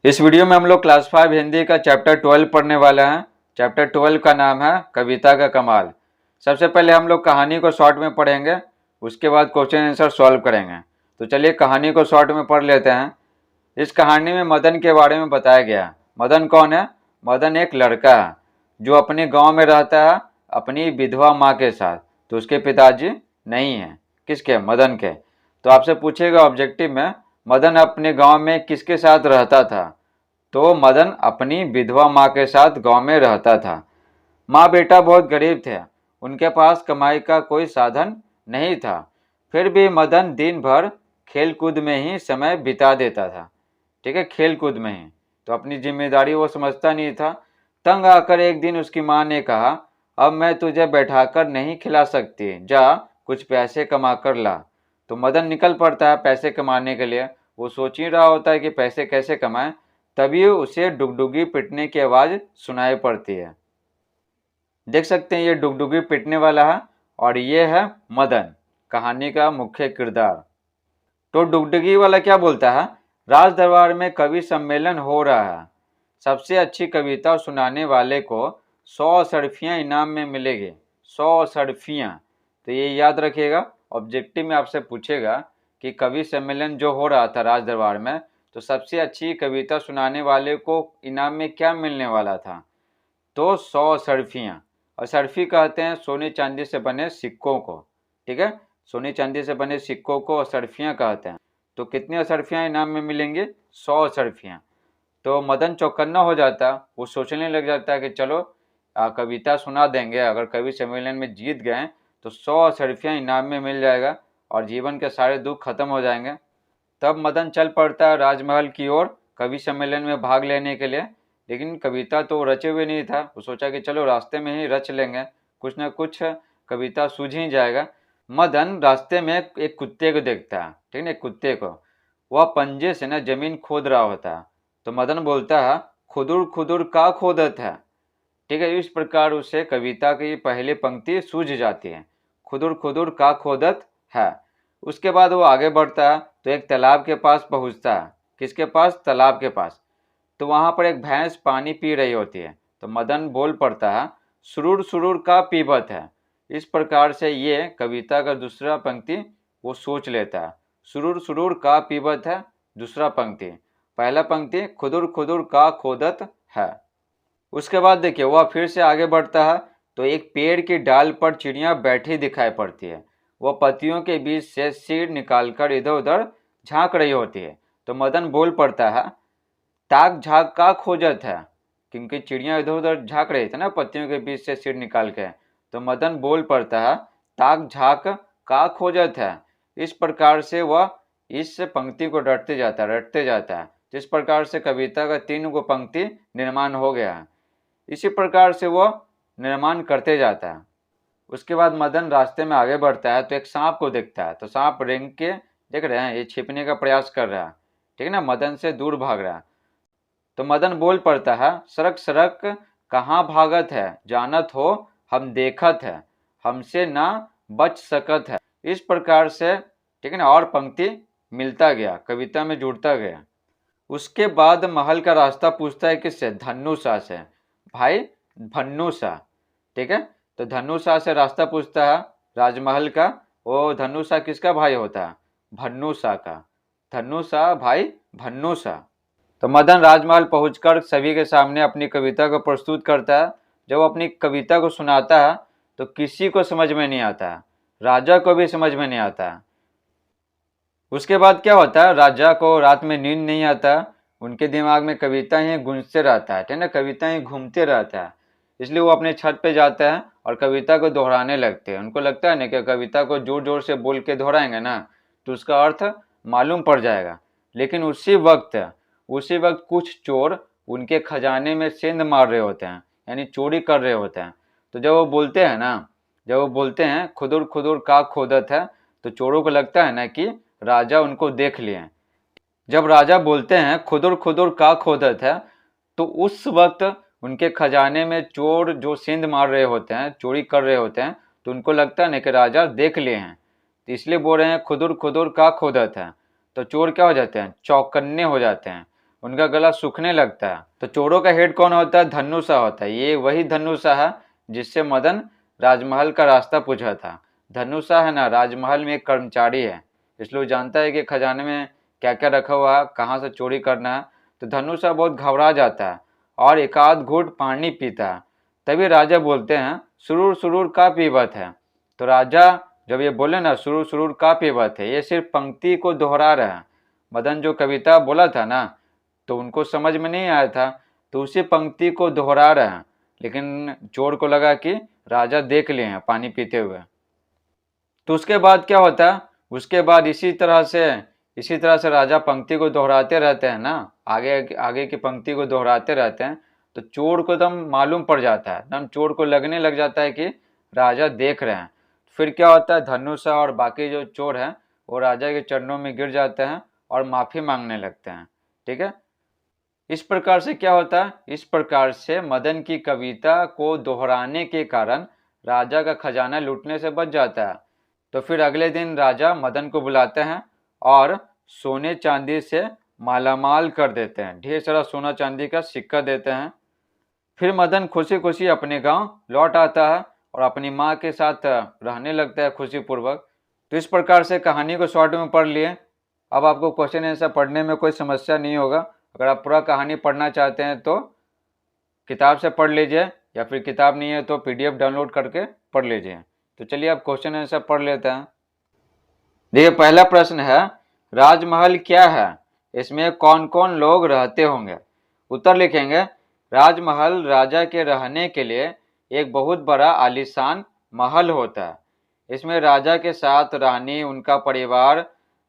इस वीडियो में हम लोग क्लास 5 हिंदी का चैप्टर 12 पढ़ने वाले हैं। चैप्टर 12 का नाम है कविता का कमाल। सबसे पहले हम लोग कहानी को शॉर्ट में पढ़ेंगे, उसके बाद क्वेश्चन आंसर सॉल्व करेंगे। तो चलिए कहानी को शॉर्ट में पढ़ लेते हैं। इस कहानी में मदन के बारे में बताया गया है। मदन कौन है? मदन एक लड़का है जो अपने गाँव में रहता है अपनी विधवा माँ के साथ। तो उसके पिताजी नहीं है, किसके? मदन के। तो आपसे पूछेगा ऑब्जेक्टिव में, मदन अपने गांव में किसके साथ रहता था? तो मदन अपनी विधवा माँ के साथ गांव में रहता था। माँ बेटा बहुत गरीब थे, उनके पास कमाई का कोई साधन नहीं था। फिर भी मदन दिन भर खेल कूद में ही समय बिता देता था। ठीक है, खेल कूद में ही। तो अपनी जिम्मेदारी वो समझता नहीं था। तंग आकर एक दिन उसकी माँ ने कहा, अब मैं तुझे बैठाकर नहीं खिला सकती, जा कुछ पैसे कमा कर ला। तो मदन निकल पड़ता है पैसे कमाने के लिए। वो सोच ही रहा होता है कि पैसे कैसे कमाएं, तभी उसे डुगडुगी पिटने की आवाज सुनाई पड़ती है। देख सकते हैं ये डुगडुगी पिटने वाला है और ये है मदन, कहानी का मुख्य किरदार। तो डुगडुगी वाला क्या बोलता है? राज दरबार में कवि सम्मेलन हो रहा है, सबसे अच्छी कविता सुनाने वाले को 100 सर्फियाँ इनाम में मिलेगी। 100 सर्फियाँ। तो ये याद रखिएगा, ऑब्जेक्टिव में आपसे पूछेगा कि कवि सम्मेलन जो हो रहा था राज दरबार में, तो सबसे अच्छी कविता सुनाने वाले को इनाम में क्या मिलने वाला था? तो 100 सर्फियाँ। और सर्फी कहते हैं सोने चांदी से बने सिक्कों को। ठीक है, सोने चांदी से बने सिक्कों को असरफियाँ कहते हैं। तो कितनी असरफियाँ इनाम में मिलेंगी? 100 असरफियाँ। तो मदन चौकन्ना हो जाता, वो सोचने लग जाता है कि चलो कविता सुना देंगे, अगर कवि सम्मेलन में जीत गए तो 100 असरफियाँ इनाम में मिल जाएगा और जीवन के सारे दुख खत्म हो जाएंगे। तब मदन चल पड़ता है राजमहल की ओर कवि सम्मेलन में भाग लेने के लिए। लेकिन कविता तो रचे हुए नहीं था, वो सोचा कि चलो रास्ते में ही रच लेंगे, कुछ ना कुछ कविता सूझ ही जाएगा। मदन रास्ते में एक कुत्ते को देखता है, ठीक है, एक कुत्ते को। वह पंजे से ना जमीन खोद रहा होता है। तो मदन बोलता है, खुदुर खुदुर का खोदत है। ठीक है, इस प्रकार उसे कविता की पहली पंक्ति सूझ जाती है, खुदुर खुदुर का खोदत है। उसके बाद वो आगे बढ़ता है तो एक तालाब के पास पहुंचता है। किसके पास? तालाब के पास। तो वहां पर एक भैंस पानी पी रही होती है। तो मदन बोल पड़ता है, सुरूर सुरूर का पीबत है। इस प्रकार से ये कविता का दूसरा पंक्ति वो सोच लेता है, सुरूर सुरूर का पीबत है दूसरा पंक्ति, पहला पंक्ति खुदुर खुदुर का खोदत है। उसके बाद देखिए वह फिर से आगे बढ़ता है तो एक पेड़ की डाल पर चिड़िया बैठी दिखाई पड़ती है। वह पत्तियों के बीच से सिर निकालकर इधर उधर झांक रही होती है। तो मदन बोल पड़ता है, ताक झाक का खोजत है, क्योंकि चिड़िया इधर उधर झांक रही थी ना पत्तियों के बीच से सिर निकाल के। तो मदन बोल पड़ता है, ताक झाक का खोजत है। इस प्रकार से वह इस पंक्ति को रटते जाता है। जिस प्रकार से कविता का 3 गो पंक्ति निर्माण हो गया है, इसी प्रकार से वह निर्माण करते जाता है। उसके बाद मदन रास्ते में आगे बढ़ता है तो एक सांप को देखता है। तो सांप रेंग के, देख रहे हैं, ये छिपने का प्रयास कर रहा है, ठीक है ना, मदन से दूर भाग रहा है। तो मदन बोल पड़ता है, सरक सरक कहाँ भागत है, जानत हो हम देखत है, हमसे ना बच सकत है। इस प्रकार से, ठीक है ना, और पंक्ति मिलता गया, कविता में जुड़ता गया। उसके बाद महल का रास्ता पूछता है किससे? धन्नुषा से। भाई धन्नुषा, ठीक है। तो धन्नुषा से रास्ता पूछता है राजमहल का। वो धन्नुषा किसका भाई होता है? भन्नुषा का। धन्नुषा भाई भन्नुषा। तो मदन राजमहल पहुंचकर सभी के सामने अपनी कविता को प्रस्तुत करता है। जब वो अपनी कविता को सुनाता है तो किसी को समझ में नहीं आता है, राजा को भी समझ में नहीं आता है। उसके बाद क्या होता है, राजा को रात में नींद नहीं आता, उनके दिमाग में कविता ही गूंजते रहता है, ठीक ना, कविता ही घूमते रहता है। इसलिए वो अपने छत पे जाते हैं और कविता को दोहराने लगते हैं। उनको लगता है ना कि कविता को जोर जोर से बोल के दोहराएंगे ना तो उसका अर्थ मालूम पड़ जाएगा। लेकिन उसी वक्त कुछ चोर उनके खजाने में सेंध मार रहे होते हैं, यानी चोरी कर रहे होते हैं। तो जब वो बोलते हैं खुदुर खुदुर का खोदत है, तो चोरों को लगता है ना कि राजा उनको देख लिए। जब राजा बोलते हैं खुदुर खुदुर का खोदत है, तो उस वक्त उनके खजाने में चोर जो सेंध मार रहे होते हैं, चोरी कर रहे होते हैं, तो उनको लगता है ना कि राजा देख लिए हैं, तो इसलिए बोल रहे हैं खुदुर खुदुर का खोदत है। तो चोर क्या हो जाते हैं? चौकन्ने हो जाते हैं। उनका गला सूखने लगता है। तो चोरों का हेड कौन होता है? धन्नुषा होता है। ये वही धन्नुषा है जिससे मदन राजमहल का रास्ता पूछा था। धन्नुषा है ना, राजमहल में एक कर्मचारी है, इसलिए वो जानता है कि खजाने में क्या क्या रखा हुआ है, कहाँ से चोरी करना है। तो धनुषा बहुत घबरा जाता है और एक आध घूंट पानी पीता है। तभी राजा बोलते हैं, सुरूर सुरूर का पीबत है। तो राजा जब ये बोले ना सुरूर सुरूर का पीबत है, ये सिर्फ पंक्ति को दोहरा रहे हैं। मदन जो कविता बोला था ना, तो उनको समझ में नहीं आया था, तो उसी पंक्ति को दोहरा रहे हैं। लेकिन चोर को लगा कि राजा देख लिए हैं पानी पीते हुए। तो उसके बाद क्या होता है? उसके बाद इसी तरह से राजा पंक्ति को दोहराते रहते हैं ना, आगे आगे की पंक्ति को दोहराते रहते हैं। तो चोर को एकदम मालूम पड़ जाता है, एकदम चोर को लगने लग जाता है कि राजा देख रहे हैं। फिर क्या होता है? धनुषा और बाकी जो चोर हैं वो राजा के चरणों में गिर जाते हैं और माफी मांगने लगते हैं। ठीक है, इस प्रकार से क्या होता है? इस प्रकार से मदन की कविता को दोहराने के कारण राजा का खजाना लूटने से बच जाता है। तो फिर अगले दिन राजा मदन को बुलाते हैं और सोने चांदी से मालामाल कर देते हैं, ढेर सारा सोना चांदी का सिक्का देते हैं। फिर मदन खुशी खुशी अपने गांव लौट आता है और अपनी माँ के साथ रहने लगता है खुशी पूर्वक। तो इस प्रकार से कहानी को शॉर्ट में पढ़ लिए। अब आपको क्वेश्चन आंसर पढ़ने में कोई समस्या नहीं होगा। अगर आप पूरा कहानी पढ़ना चाहते हैं तो किताब से पढ़ लीजिए, या फिर किताब नहीं है तो पीडीएफ डाउनलोड करके पढ़ लीजिए। तो चलिए अब क्वेश्चन आंसर पढ़ लेते हैं। देखिए पहला प्रश्न है, राजमहल क्या है? इसमें कौन कौन लोग रहते होंगे? उत्तर लिखेंगे, राजमहल राजा के रहने के लिए एक बहुत बड़ा आलीशान महल होता है। इसमें राजा के साथ रानी, उनका परिवार,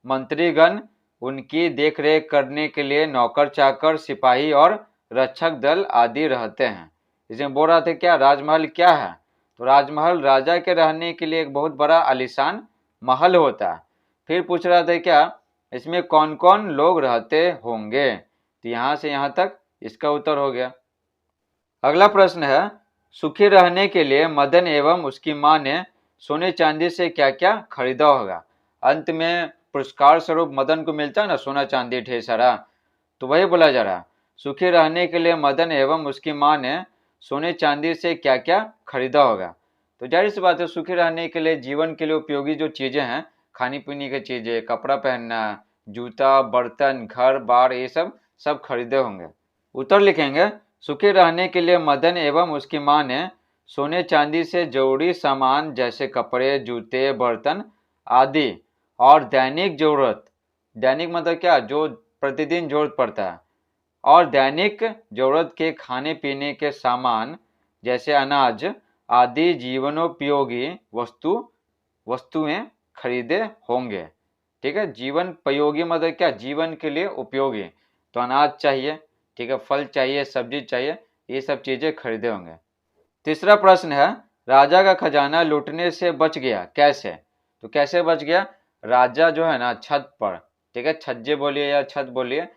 मंत्रीगण, उनकी देखरेख करने के लिए नौकर चाकर, सिपाही और रक्षक दल आदि रहते हैं। इसमें बोल रहा था क्या, राजमहल क्या है? तो राजमहल राजा के रहने के लिए एक बहुत बड़ा आलीशान महल होता है। फिर पूछ रहा था क्या, इसमें कौन कौन लोग रहते होंगे? तो यहाँ से यहाँ तक इसका उत्तर हो गया। अगला प्रश्न है, सुखी रहने के लिए मदन एवं उसकी माँ ने सोने चांदी से क्या क्या खरीदा होगा? अंत में पुरस्कार स्वरूप मदन को मिलता है ना सोना चांदी ढेर सारा, तो वही बोला जा रहा। सुखी रहने के लिए मदन एवं उसकी माँ ने सोने चांदी से क्या क्या खरीदा होगा? तो जाहिर सी बात है, सुखी रहने के लिए जीवन के लिए उपयोगी जो चीजें हैं, खाने पीने की चीजें, कपड़ा पहनना, जूता, बर्तन, घर बार, ये सब खरीदे होंगे। उत्तर लिखेंगे, सुखी रहने के लिए मदन एवं उसकी माँ ने सोने चांदी से जरूरी सामान जैसे कपड़े, जूते, बर्तन आदि और दैनिक जरूरत, दैनिक मतलब क्या, जो प्रतिदिन जरूरत पड़ता है, और दैनिक जरूरत के खाने पीने के सामान जैसे अनाज आदि जीवनोपयोगी वस्तुएं खरीदे होंगे। ठीक है, जीवन उपयोगी मतलब क्या, जीवन के लिए उपयोगी, तो अनाज चाहिए, ठीक है, फल चाहिए, सब्जी चाहिए, ये सब चीजें खरीदे होंगे। तीसरा प्रश्न है, राजा का खजाना लूटने से बच गया कैसे? तो कैसे बच गया? राजा जो है ना छत पर, ठीक है, छज्जे बोलिए या छत बोलिए,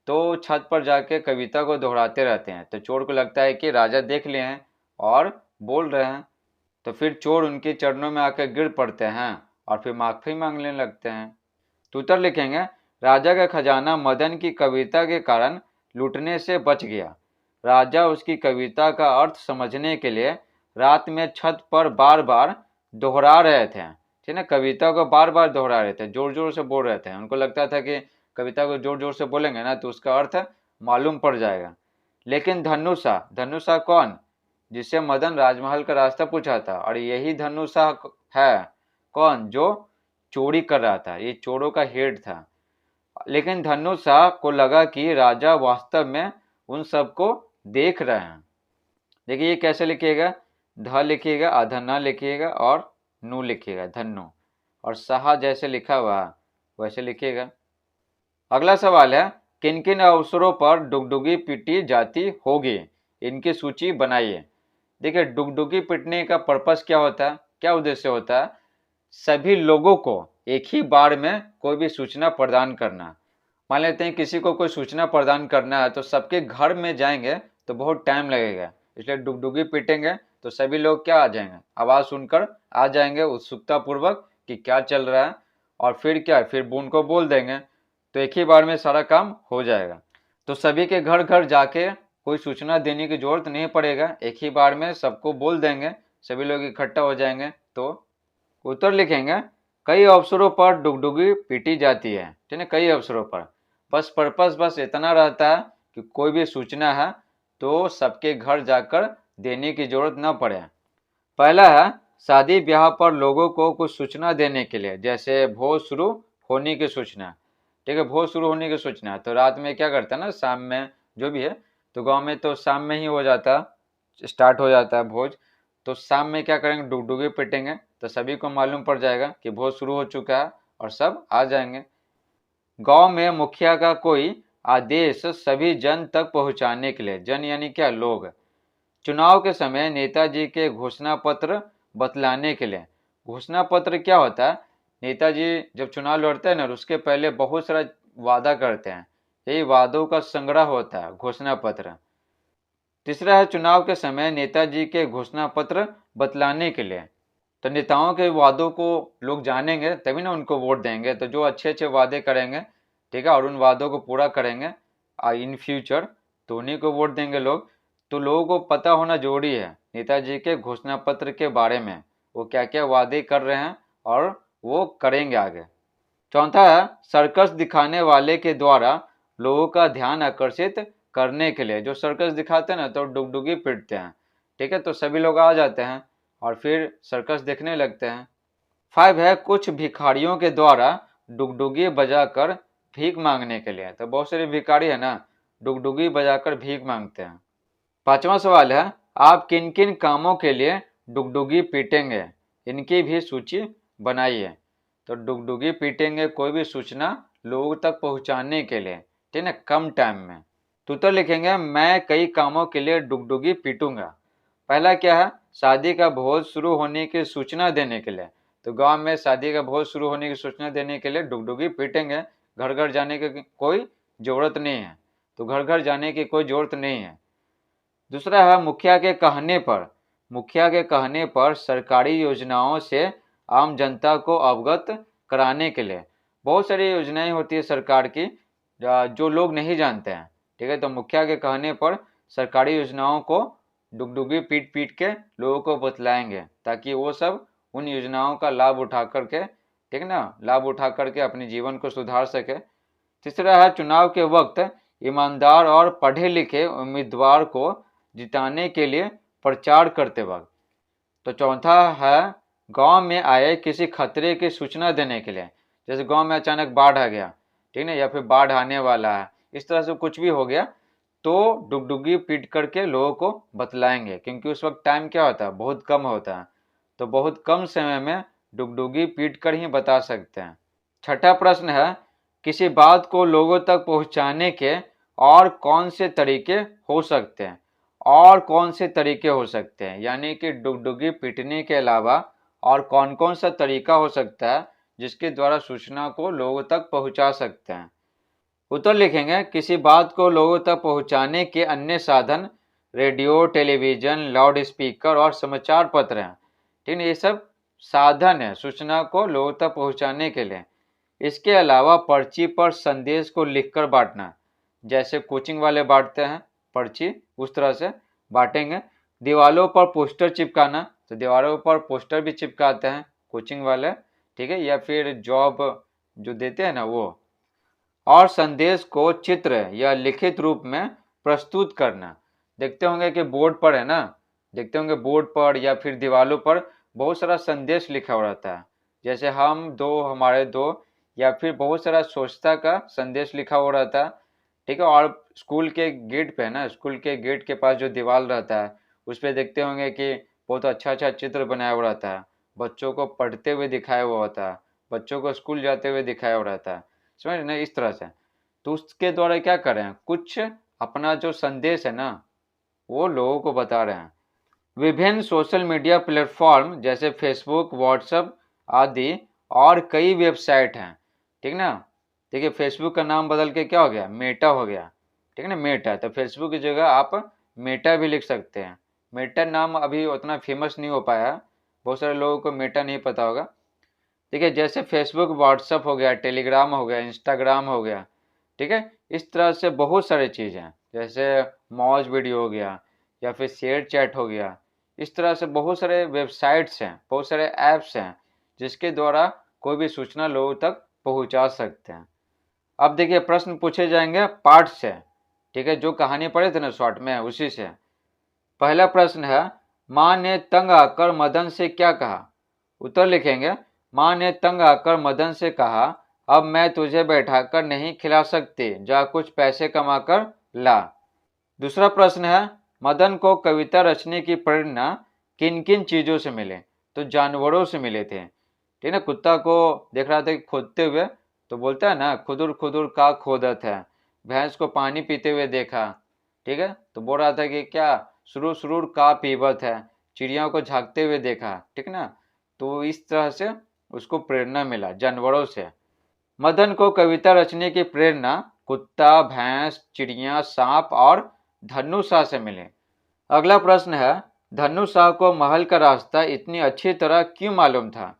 तो छत पर जाके कविता को दोहराते रहते हैं। तो चोर को लगता है कि राजा देख लिए हैं और बोल रहे हैं, तो फिर चोर उनके चरणों में आकर गिर पड़ते हैं और फिर माफी मांगने लगते हैं। तो उत्तर लिखेंगे, राजा का खजाना मदन की कविता के कारण लूटने से बच गया। राजा उसकी कविता का अर्थ समझने के लिए रात में छत पर बार बार दोहरा रहे थे, ठीक है, कविता को बार बार दोहरा रहे थे, जोर जोर से बोल रहे थे। उनको लगता था कि कविता को जोर जोर से बोलेंगे ना तो उसका अर्थ मालूम पड़ जाएगा। लेकिन धनुषा, धनुषा कौन? जिससे मदन राजमहल का रास्ता पूछा था, और यही धनुषा है कौन? जो चोरी कर रहा था, ये चोरों का हेड था। लेकिन धनुषा को लगा कि राजा वास्तव में उन सबको देख रहे हैं। देखिए ये कैसे लिखिएगा, ध लिखिएगा, आधा न लिखिएगा और नु लिखिएगा, धन्नु, और सहा जैसे लिखा हुआ वैसे लिखिएगा। अगला सवाल है, किन किन अवसरों पर डुगडुगी पीटी जाती होगी? इनकी सूची बनाइए। देखिए डुगडुगी पीटने का पर्पस क्या होता है, क्या उद्देश्य होता है? सभी लोगों को एक ही बार में कोई भी सूचना प्रदान करना। मान लेते हैं किसी को कोई सूचना प्रदान करना है, तो सबके घर में जाएंगे तो बहुत टाइम लगेगा, इसलिए डुगडुगी पीटेंगे तो सभी लोग क्या आ जाएंगे, आवाज सुनकर आ जाएंगे उत्सुकता पूर्वक कि क्या चल रहा है, और फिर क्या, फिर उनको बोल देंगे, तो एक ही बार में सारा काम हो जाएगा। तो सभी के घर घर जाके कोई सूचना देने की जरूरत नहीं पड़ेगा, एक ही बार में सबको बोल देंगे, सभी लोग इकट्ठा हो जाएंगे। तो उत्तर लिखेंगे, कई अवसरों पर डुगडुगी पीटी जाती है, ठीक है, कई अवसरों पर। बस पर्पस बस इतना रहता है कि कोई भी सूचना है तो सबके घर जाकर देने की जरूरत न पड़े। पहला है शादी ब्याह पर लोगों को कुछ सूचना देने के लिए, जैसे भोज शुरू होने की सूचना, ठीक है, भोज शुरू होने की सूचना। तो रात में क्या करते हैं ना, शाम में जो भी है, तो गांव में तो शाम में ही हो जाता, स्टार्ट हो जाता है भोज। तो शाम में क्या करेंगे, डुगडुगी पिटेंगे, तो सभी को मालूम पड़ जाएगा कि भोज शुरू हो चुका है और सब आ जाएंगे। गांव में मुखिया का कोई आदेश सभी जन तक पहुंचाने के लिए, जन यानी क्या, लोग। चुनाव के समय नेताजी के घोषणा पत्र बतलाने के लिए। घोषणा पत्र क्या होता है, नेताजी जब चुनाव लड़ते हैं ना, उसके पहले बहुत सारा वादा करते हैं, यही वादों का संग्रह होता है घोषणा पत्र। तीसरा है चुनाव के समय नेताजी के घोषणा पत्र बतलाने के लिए। तो नेताओं के वादों को लोग जानेंगे तभी ना उनको वोट देंगे, तो जो अच्छे अच्छे वादे करेंगे, ठीक है, और उन वादों को पूरा करेंगे इन फ्यूचर, तो उन्हीं को वोट देंगे लोग। तो लोगों को पता होना जरूरी है नेताजी के घोषणा पत्र के बारे में, वो क्या क्या वादे कर रहे हैं और वो करेंगे आगे। चौथा है सर्कस दिखाने वाले के द्वारा लोगों का ध्यान आकर्षित करने के लिए। जो सर्कस दिखाते हैं ना, तो डुगडुगी पीटते हैं, ठीक है, तो सभी लोग आ जाते हैं और फिर सर्कस देखने लगते हैं। 5 है कुछ भिखारियों के द्वारा डुगडुगी बजाकर भीख मांगने के लिए। तो बहुत सारे भिखारी है ना, डुगडुगी बजाकर भीख मांगते हैं। 5वां सवाल है आप किन किन कामों के लिए डुगडुगी पीटेंगे, इनकी भी सूची बनाइए। तो डुगडुगी पीटेंगे कोई भी सूचना लोगों तक पहुंचाने के लिए, ठीक है, कम टाइम में। तो उत्तर लिखेंगे मैं कई कामों के लिए डुगडुगी पीटूंगा। पहला क्या है, शादी का भोज शुरू होने की सूचना देने के लिए। तो गांव में शादी का भोज शुरू होने की सूचना देने के लिए डुगडुगी पीटेंगे, घर घर जाने की कोई जरूरत नहीं है, तो घर घर जाने की कोई जरूरत नहीं है। दूसरा है मुखिया के कहने पर, मुखिया के कहने पर सरकारी योजनाओं से आम जनता को अवगत कराने के लिए। बहुत सारी योजनाएं होती है सरकार की जो लोग नहीं जानते हैं, ठीक है, तो मुखिया के कहने पर सरकारी योजनाओं को डुगडुगी पीट पीट के लोगों को बतलाएंगे, ताकि वो सब उन योजनाओं का लाभ उठा करके, ठीक है ना, लाभ उठा करके अपने जीवन को सुधार सके। तीसरा है चुनाव के वक्त ईमानदार और पढ़े लिखे उम्मीदवार को जिताने के लिए प्रचार करते वक्त। तो चौथा है गांव में आए किसी खतरे की सूचना देने के लिए, जैसे गांव में अचानक बाढ़ आ गया, ठीक है, या फिर बाढ़ आने वाला है, इस तरह से कुछ भी हो गया, तो डुगडुगी पीट करके लोगों को बतलाएंगे, क्योंकि उस वक्त टाइम क्या होता है, बहुत कम होता है, तो बहुत कम समय में डुगडुगी पीट कर ही बता सकते हैं। छठा प्रश्न है किसी बात को लोगों तक पहुंचाने के और कौन से तरीके हो सकते हैं, और कौन से तरीके हो सकते हैं, यानी कि डुगडुगी पीटने के अलावा और कौन कौन सा तरीका हो सकता है जिसके द्वारा सूचना को लोगों तक पहुंचा सकते हैं। उत्तर लिखेंगे किसी बात को लोगों तक पहुंचाने के अन्य साधन रेडियो, टेलीविजन, लाउड स्पीकर और समाचार पत्र हैं, ठीक है, ये सब साधन है सूचना को लोगों तक पहुंचाने के लिए। इसके अलावा पर्ची पर संदेश को लिखकर बांटना, जैसे कोचिंग वाले बांटते हैं पर्ची, उस तरह से बांटेंगे। दीवारों पर पोस्टर चिपकाना, तो दीवारों पर पोस्टर भी चिपकाते हैं कोचिंग वाले, ठीक है, या फिर जॉब जो देते हैं ना वो। और संदेश को चित्र या लिखित रूप में प्रस्तुत करना। देखते होंगे कि बोर्ड पर है ना, देखते होंगे बोर्ड पर या फिर दीवारों पर बहुत सारा संदेश लिखा हुआ रहता है, जैसे हम दो हमारे दो, या फिर बहुत सारा स्वच्छता का संदेश लिखा हुआ रहता है, ठीक है। और स्कूल के गेट पे ना, स्कूल के गेट के पास जो दीवार रहता है उस पर देखते होंगे कि बहुत अच्छा अच्छा चित्र बनाया हुआ रहता है, बच्चों को पढ़ते हुए दिखाया हुआ होता है, बच्चों को स्कूल जाते हुए दिखाया हुआ रहता है, समझ ना, इस तरह से। तो उसके द्वारा क्या कर रहे हैं, कुछ अपना जो संदेश है ना वो लोगों को बता रहे हैं। विभिन्न सोशल मीडिया प्लेटफॉर्म जैसे फेसबुक, व्हाट्सएप आदि और कई वेबसाइट हैं, ठीक ना। देखिए फेसबुक का नाम बदल के क्या हो गया, मेटा हो गया, ठीक है ना, मेटा। तो फेसबुक की जगह आप मेटा भी लिख सकते हैं। मेटा नाम अभी उतना फेमस नहीं हो पाया, बहुत सारे लोगों को मेटा नहीं पता होगा। ठीक है, जैसे फेसबुक, व्हाट्सएप हो गया, टेलीग्राम हो गया, इंस्टाग्राम हो गया, ठीक है, इस तरह से बहुत सारी चीज़ हैं, जैसे मौज वीडियो हो गया या फिर शेयर चैट हो गया। इस तरह से बहुत सारे वेबसाइट्स हैं, बहुत सारे ऐप्स हैं जिसके द्वारा कोई भी सूचना लोगों तक पहुंचा सकते हैं। अब देखिए प्रश्न पूछे जाएंगे पाठ से, ठीक है, जो कहानी पढ़े थे ना शॉर्ट में उसी से। पहला प्रश्न है, माँ ने तंग आकर मदन से क्या कहा? उत्तर लिखेंगे, माँ ने तंग आकर मदन से कहा, अब मैं तुझे बैठाकर नहीं खिला सकती, जा कुछ पैसे कमाकर ला। दूसरा प्रश्न है, मदन को कविता रचने की प्रेरणा किन किन चीजों से मिले? तो जानवरों से मिले थे, ठीक है। कुत्ता को देख रहा था कि खोदते हुए, तो बोलता है ना, खुदुर खुदुर का खोदत है। भैंस को पानी पीते हुए देखा, ठीक है, तो बोल रहा था कि क्या सुरूर सुरूर का पीबत है। चिड़िया को झांकते हुए देखा, ठीक ना। तो इस तरह से उसको प्रेरणा मिला जानवरों से। मदन को कविता रचने की प्रेरणा कुत्ता, भैंस, चिड़िया, सांप और धनुषा से मिले। अगला प्रश्न है, धनुषा को महल का रास्ता इतनी अच्छी तरह क्यों मालूम था?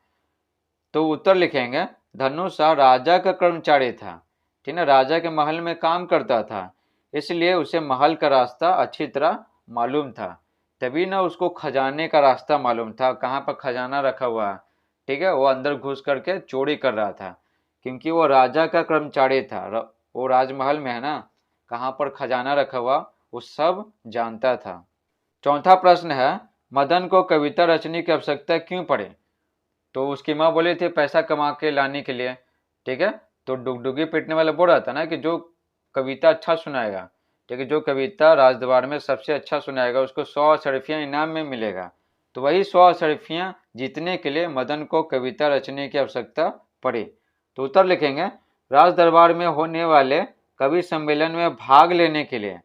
तो उत्तर लिखेंगे, धनुषा राजा का कर्मचारी था, ठीक है, राजा के महल में काम करता था, इसलिए उसे महल का रास्ता अच्छी तरह मालूम था। तभी ना उसको खजाने का रास्ता मालूम था, कहाँ पर खजाना रखा हुआ है, ठीक है। वो अंदर घुस करके चोरी कर रहा था, क्योंकि वो राजा का कर्मचारी था। वो राजमहल में है ना, कहाँ पर खजाना रखा हुआ वो सब जानता था। चौथा प्रश्न है, मदन को कविता रचने की आवश्यकता क्यों पड़ी? तो उसकी माँ बोली थी पैसा कमा के लाने के लिए, ठीक है। तो डुगडुगी पीटने वाला बोल रहा था ना कि जो कविता अच्छा सुनाएगा, ठीक है, जो कविता राजदरबार में सबसे अच्छा सुनाएगा उसको 100 अशर्फियाँ इनाम में मिलेगा। तो वही 100 अशर्फियाँ जीतने के लिए मदन को कविता रचने की आवश्यकता पड़ी। तो उत्तर लिखेंगे, राज दरबार में होने वाले कवि सम्मेलन में भाग लेने के लिए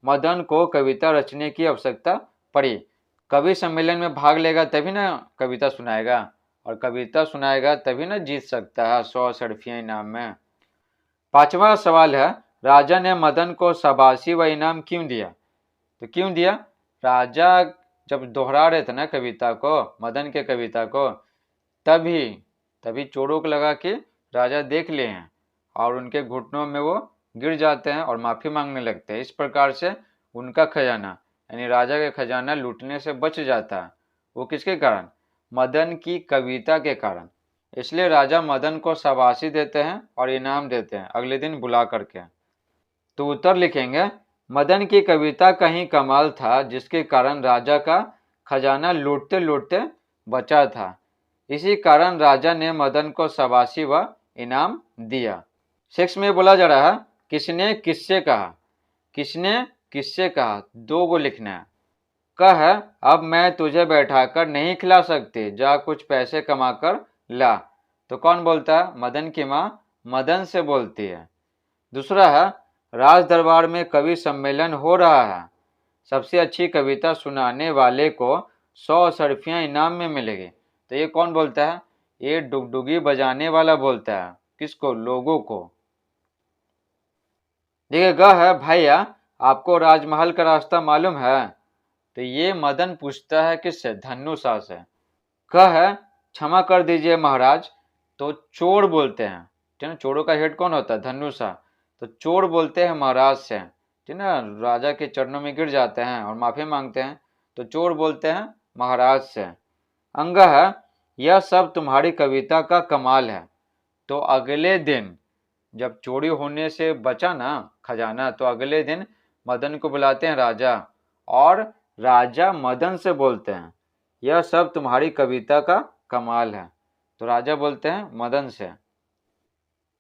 मदन को कविता रचने की आवश्यकता पड़ी। कवि सम्मेलन में भाग लेगा तभी ना कविता सुनाएगा, और कविता सुनाएगा तभी ना जीत सकता है 100 अशर्फियाँ इनाम में। पांचवा सवाल है, राजा ने मदन को शाबाशी व इनाम क्यों दिया? तो क्यों दिया? राजा जब दोहरा रहे थे ना कविता को, मदन के कविता को, तभी तभी चोरों को लगा कि राजा देख लिए हैं, और उनके घुटनों में वो गिर जाते हैं और माफी मांगने लगते हैं। इस प्रकार से उनका खजाना यानी राजा का खजाना लूटने से बच जाता है। वो किसके कारण? मदन की कविता के कारण। इसलिए राजा मदन को शाबाशी देते हैं और इनाम देते हैं अगले दिन बुला करके। तो उत्तर लिखेंगे, मदन की कविता का ही कमाल था जिसके कारण राजा का खजाना लूटते लूटते बचा था। इसी कारण राजा ने मदन को शाबाशी व इनाम दिया। 6 में बोला जा रहा है, किसने किससे कहा? किसने किससे कहा, दो को लिखना है। कह, अब मैं तुझे बैठाकर नहीं खिला सकती, जा कुछ पैसे कमाकर ला। तो कौन बोलता है? मदन की माँ मदन से बोलती है। दूसरा है, राज दरबार में कवि सम्मेलन हो रहा है, सबसे अच्छी कविता सुनाने वाले को 100 अशर्फियाँ इनाम में मिलेगी। तो ये कौन बोलता है? ये डुगडुगी बजाने वाला बोलता है। किसको? लोगों को। देखिए, ग है, भैया आपको राजमहल का रास्ता मालूम है? तो ये मदन पूछता है किससे? धनुषा से। क है, क्षमा कर दीजिए महाराज, तो चोर बोलते हैं, ठीक है। चोरों का हेड कौन होता है? धनुषा। तो चोर बोलते हैं महाराज से, ठीक है ना, राजा के चरणों में गिर जाते हैं और माफी मांगते हैं। तो चोर बोलते हैं महाराज से। अंग है, यह सब तुम्हारी कविता का कमाल है। तो अगले दिन जब चोरी होने से बचा ना खजाना, तो अगले दिन मदन को बुलाते हैं राजा, और राजा मदन से बोलते हैं यह सब तुम्हारी कविता का कमाल है। तो राजा बोलते हैं मदन से।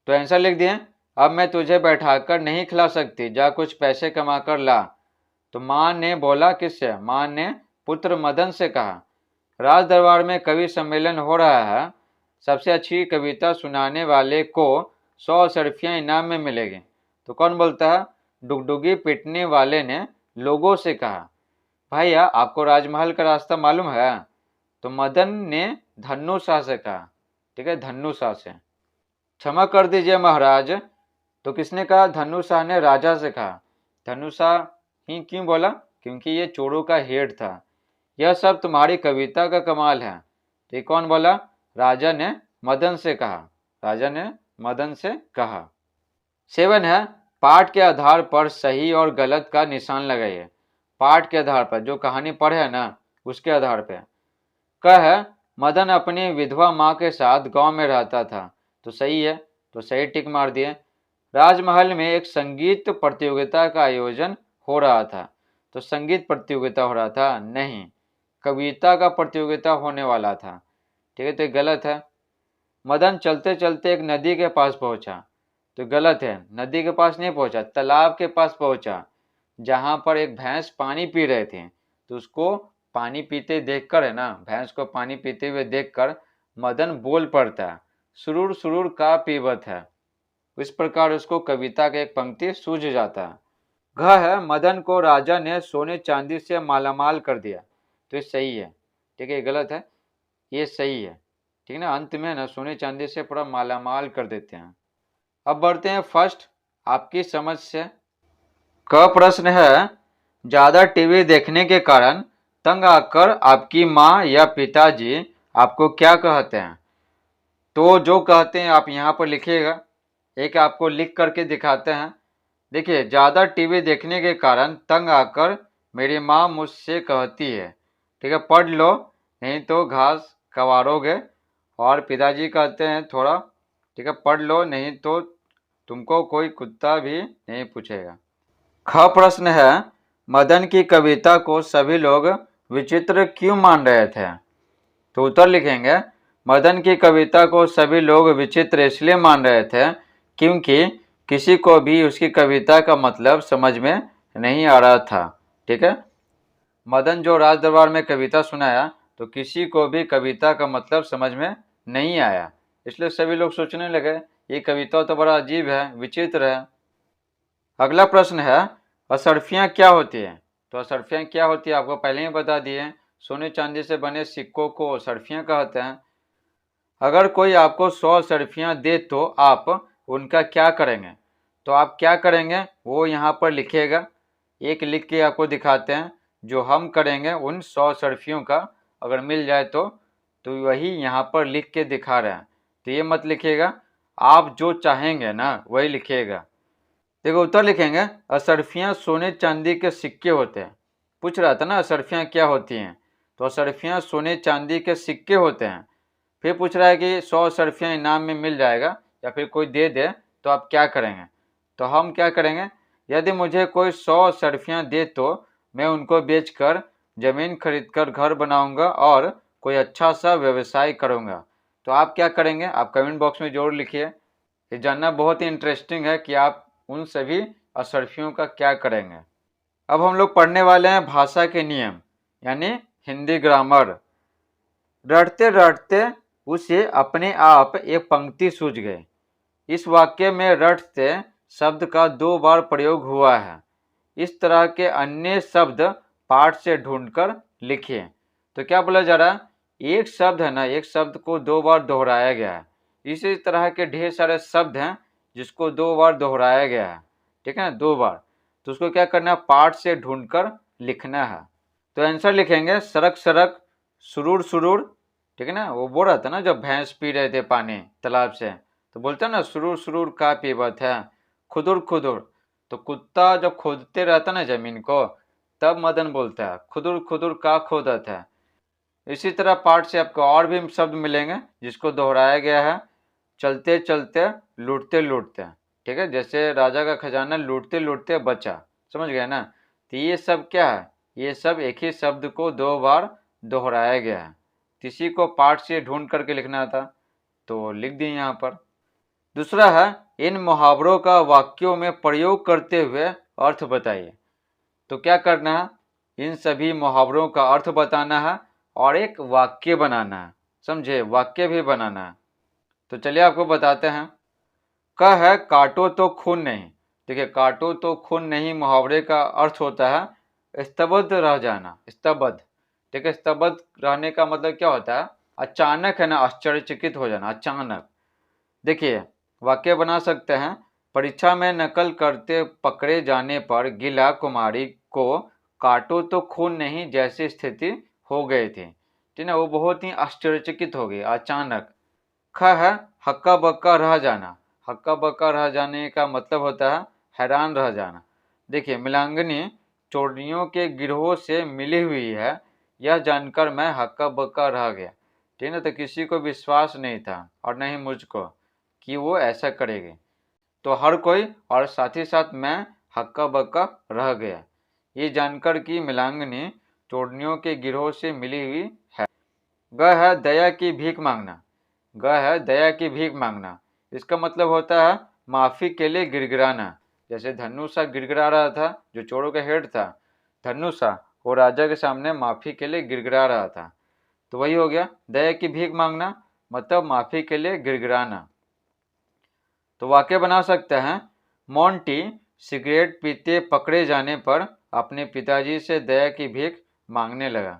तो आंसर लिख दिए, अब मैं तुझे बैठाकर नहीं खिला सकती, जा कुछ पैसे कमा कर ला। तो माँ ने बोला किससे? माँ ने पुत्र मदन से कहा। राज दरबार में कवि सम्मेलन हो रहा है, सबसे अच्छी कविता सुनाने वाले को 100 अशर्फियाँ इनाम में मिलेगी। तो कौन बोलता है? डुगडुगी पीटने वाले ने लोगों से कहा। भैया आपको राजमहल का रास्ता मालूम है? तो मदन ने धनुषा से कहा, ठीक है, धनुषा से। क्षमा कर दीजिए महाराज, तो किसने कहा? धनुषा ने राजा से कहा। धनुषा ही क्यों बोला? क्योंकि ये चोरों का हेड था। यह सब तुम्हारी कविता का कमाल है। तो ये कौन बोला? राजा ने मदन से कहा। राजा ने मदन से कहा। 7 है, पाठ के आधार पर सही और गलत का निशान लगाइए। पाठ के आधार पर, जो कहानी पढ़े है ना उसके आधार पे। क है, मदन अपनी विधवा माँ के साथ गांव में रहता था। तो सही है, तो सही टिक मार दिए। राजमहल में एक संगीत प्रतियोगिता का आयोजन हो रहा था। तो संगीत प्रतियोगिता हो रहा था, नहीं, कविता का प्रतियोगिता होने वाला था। ठीक है, तो ये गलत है। मदन चलते चलते एक नदी के पास पहुंचा। तो गलत है, नदी के पास नहीं पहुंचा, तालाब के पास पहुंचा, जहां पर एक भैंस पानी पी रहे थे। तो उसको पानी पीते देखकर, है ना, भैंस को पानी पीते हुए देखकर मदन बोल पड़ता है, सुरूर सुरूर का पीवत है। इस प्रकार उसको कविता का एक पंक्ति सूझ जाता है। घ है, मदन को राजा ने सोने चांदी से मालामाल कर दिया। तो ये सही है। ठीक है, ये गलत है, ये सही है। ठीक है ना, अंत में ना सोने चांदी से पूरा मालामाल कर देते हैं। अब बढ़ते हैं फर्स्ट आपकी समझ से। क प्रश्न है, ज्यादा टीवी देखने के कारण तंग आकर आपकी माँ या पिताजी आपको क्या कहते हैं? तो जो कहते हैं आप यहाँ पर लिखिएगा, एक आपको लिख करके दिखाते हैं। देखिए, ज्यादा टीवी देखने के कारण तंग आकर मेरी माँ मुझसे कहती है। ठीक है, पढ़ लो, नहीं तो घास कवारोगे। और पिताजी कहते हैं थोड़ा, ठीक है, पढ़ लो, नहीं तो तुमको कोई कुत्ता भी नहीं पूछेगा। ख प्रश्न है, मदन की कविता को सभी लोग विचित्र क्यों मान रहे थे? तो उत्तर लिखेंगे, मदन की कविता को सभी लोग विचित्र इसलिए मान रहे थे क्योंकि किसी को भी उसकी कविता का मतलब समझ में नहीं आ रहा था। ठीक है, मदन जो राज दरबार में कविता सुनाया तो किसी को भी कविता का मतलब समझ में नहीं आया, इसलिए सभी लोग सोचने लगे ये कविता तो बड़ा अजीब है, विचित्र है। अगला प्रश्न है, असरफियाँ क्या होती है? तो असरफियाँ क्या होती है आपको पहले ही बता दिए, सोने चांदी से बने सिक्कों को असरफियाँ कहते हैं। अगर कोई आपको 100 असरफियाँ दे तो आप उनका क्या करेंगे? तो आप क्या करेंगे वो यहाँ पर लिखिएगा, एक लिख के आपको दिखाते हैं। जो हम करेंगे उन 100 असरफियों का अगर मिल जाए तो वही यहाँ पर लिख के दिखा रहे हैं। तो ये मत लिखिएगा, आप जो चाहेंगे ना वही लिखिएगा। देखो उत्तर लिखेंगे, असरफियाँ सोने चांदी के सिक्के होते हैं। पूछ रहा था ना असरफियाँ क्या होती हैं, तो असरफियाँ सोने चांदी के सिक्के होते हैं। फिर पूछ रहा है कि 100 असरफियाँ इनाम में मिल जाएगा या फिर कोई दे दे तो आप क्या करेंगे? तो हम क्या करेंगे, यदि मुझे कोई 100 असरफियाँ दे तो मैं उनको बेचकर ज़मीन खरीदकर घर बनाऊंगा और कोई अच्छा सा व्यवसाय करूंगा। तो आप क्या करेंगे? आप कमेंट बॉक्स में जरूर लिखिए। ये जानना बहुत ही इंटरेस्टिंग है कि आप उन सभी असरफियों का क्या करेंगे। अब हम लोग पढ़ने वाले हैं भाषा के नियम, यानी हिंदी ग्रामर। रटते रटते उसे अपने आप एक पंक्ति सूझ गई। इस वाक्य में रटते शब्द का 2 बार प्रयोग हुआ है। इस तरह के अन्य शब्द पाठ से ढूंढकर लिखिए। तो क्या बोला जा रहा है, एक शब्द है ना, एक शब्द को 2 बार दोहराया गया है। इसी तरह के ढेर सारे शब्द हैं जिसको 2 बार दोहराया गया है। ठीक है ना, 2 बार। तो उसको क्या करना है, पाठ से ढूंढकर लिखना है। तो आंसर लिखेंगे, सड़क सड़क, सुरूर सुरूर। ठीक है ना, वो बोल रहा था ना जब भैंस पी रहे थे पानी तालाब से, तो बोलते ना सुरूर सुरूर का पीवत है। खुदुर खुदुर, तो कुत्ता जब खोदते रहता ना जमीन को तब मदन बोलता है खुदुर खुदुर का खोदत है। इसी तरह पाठ से आपको और भी शब्द मिलेंगे जिसको दोहराया गया है। चलते चलते, लूटते लूटते। ठीक है, जैसे राजा का खजाना लूटते लूटते बचा, समझ गए ना। तो ये सब क्या है, ये सब एक ही शब्द को 2 बार दोहराया गया है। किसी को पाठ से ढूंढ करके लिखना था तो लिख दिए यहाँ पर। दूसरा है, इन मुहावरों का वाक्यों में प्रयोग करते हुए अर्थ बताइए। तो क्या करना है, इन सभी मुहावरों का अर्थ बताना है और एक वाक्य बनाना है, समझे, वाक्य भी बनाना है। तो चलिए आपको बताते हैं। क है, काटो तो खून नहीं। देखिए, काटो तो खून नहीं मुहावरे का अर्थ होता है स्तब्ध रह जाना, स्तब्ध। ठीक है, स्तब्ध रहने का मतलब क्या होता है, अचानक, है ना, आश्चर्यचकित हो जाना, अचानक। देखिए, वाक्य बना सकते हैं, परीक्षा में नकल करते पकड़े जाने पर गिला कुमारी को काटो तो खून नहीं जैसी स्थिति हो गई थी। ठीक है, वो बहुत ही आश्चर्यचकित हो गई अचानक। ख है, हक्का बक्का रह जाना। हक्का बक्का रह जाने का मतलब होता है हैरान रह जाना। देखिए, मिलांगनी चोरनियों के गिरोह से मिली हुई है, यह जानकर मैं हक्का बक्का रह गया। ठीक है, तो किसी को विश्वास नहीं था और न ही मुझको कि वो ऐसा करेगी। तो हर कोई और साथ ही साथ मैं हक्का बक्का रह गया, ये जानकर कि मिलांगनी चोरनियों के गिरोह से मिली हुई है। ग है दया की भीख मांगना। ग है दया की भीख मांगना, इसका मतलब होता है माफी के लिए गिड़गिड़ाना। जैसे धनुषा गिड़गिड़ा रहा था, जो चोरों का हेड था धनुषा, वो राजा के सामने माफी के लिए गिड़गिड़ा रहा था। तो वही हो गया, दया की भीख मांगना मतलब माफी के लिए गिड़गिड़ाना। तो वाक्य बना सकते हैं, मोंटी सिगरेट पीते पकड़े जाने पर अपने पिताजी से दया की भीख मांगने लगा।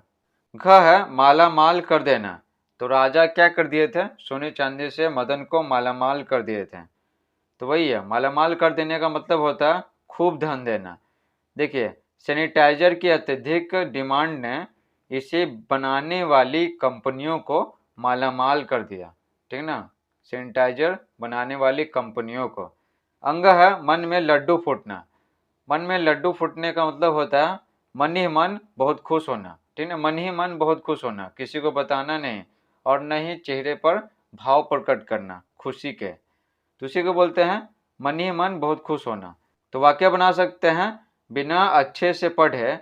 घ है माला माल कर देना। तो राजा क्या कर दिए थे, सोने चांदी से मदन को मालामाल कर दिए थे। तो वही है, मालामाल कर देने का मतलब होता है खूब धन देना। देखिए, सैनिटाइजर की अत्यधिक डिमांड ने इसे बनाने वाली कंपनियों को मालामाल कर दिया। ठीक ना, सैनिटाइजर बनाने वाली कंपनियों को। अंग है मन में लड्डू फूटना। मन में लड्डू फूटने का मतलब होता है मन ही मन बहुत खुश होना। ठीक है, मन ही मन बहुत खुश होना, किसी को बताना नहीं और न ही चेहरे पर भाव प्रकट करना खुशी के, तो उसी को बोलते हैं मन ही मन बहुत खुश होना। तो वाक्य बना सकते हैं, बिना अच्छे से पढ़े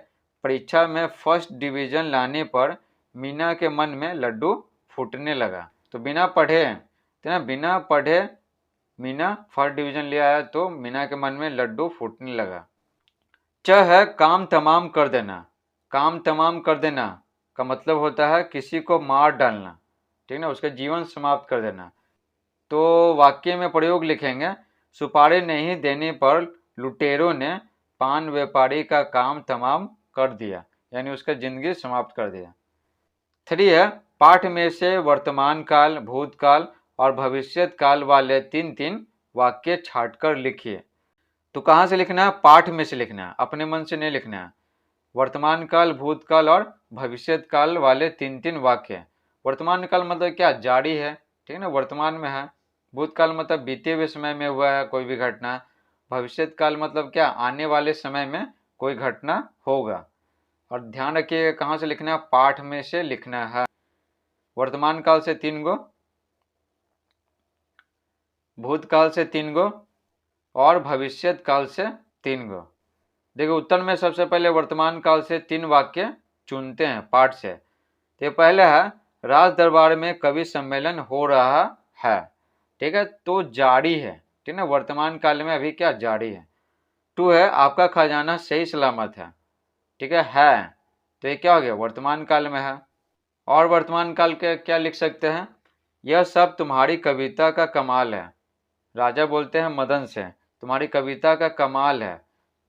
परीक्षा में फर्स्ट डिवीजन लाने पर मीना के मन में लड्डू फूटने लगा। तो बिना पढ़े, तो ना बिना पढ़े मीना फर्स्ट डिवीजन ले आया तो मीना के मन में लड्डू फूटने लगा। च है काम तमाम कर देना। काम तमाम कर देना का मतलब होता है किसी को मार डालना। ठीक ना, उसका जीवन समाप्त कर देना। तो वाक्य में प्रयोग लिखेंगे, सुपारी नहीं देने पर लुटेरों ने पान व्यापारी का काम तमाम कर दिया, यानी उसका जिंदगी समाप्त कर दिया। 3 है, पाठ में से वर्तमान काल, भूतकाल और भविष्यत काल वाले 3 वाक्य छांटकर लिखिए। तो कहाँ से लिखना है, पाठ में से लिखना है, अपने मन से नहीं लिखना है। वर्तमान काल, भूतकाल और भविष्यत काल वाले 3 वाक्य। वर्तमान काल मतलब क्या, जारी है। ठीक है ना, वर्तमान में है। भूतकाल मतलब बीते हुए समय में हुआ है कोई भी घटना। भविष्यत काल मतलब क्या, आने वाले समय में कोई घटना होगा। और ध्यान रखिएगा कहाँ से लिखना है, पाठ में से लिखना है। वर्तमान काल से 3 गो, भूतकाल से 3 गो और भविष्यत काल से 3 गो। देखो, उत्तर में सबसे पहले वर्तमान काल से 3 वाक्य चुनते हैं पाठ से। तो पहला है, राज दरबार में कवि सम्मेलन हो रहा है। ठीक है, तो जारी है। ठीक है, वर्तमान काल में अभी क्या जारी है। 2 है, आपका खजाना सही सलामत है। ठीक है, तो ये क्या हो गया, वर्तमान काल में है। और वर्तमान काल के क्या लिख सकते हैं, यह सब तुम्हारी कविता का कमाल है। राजा बोलते हैं मदन से, तुम्हारी कविता का कमाल है।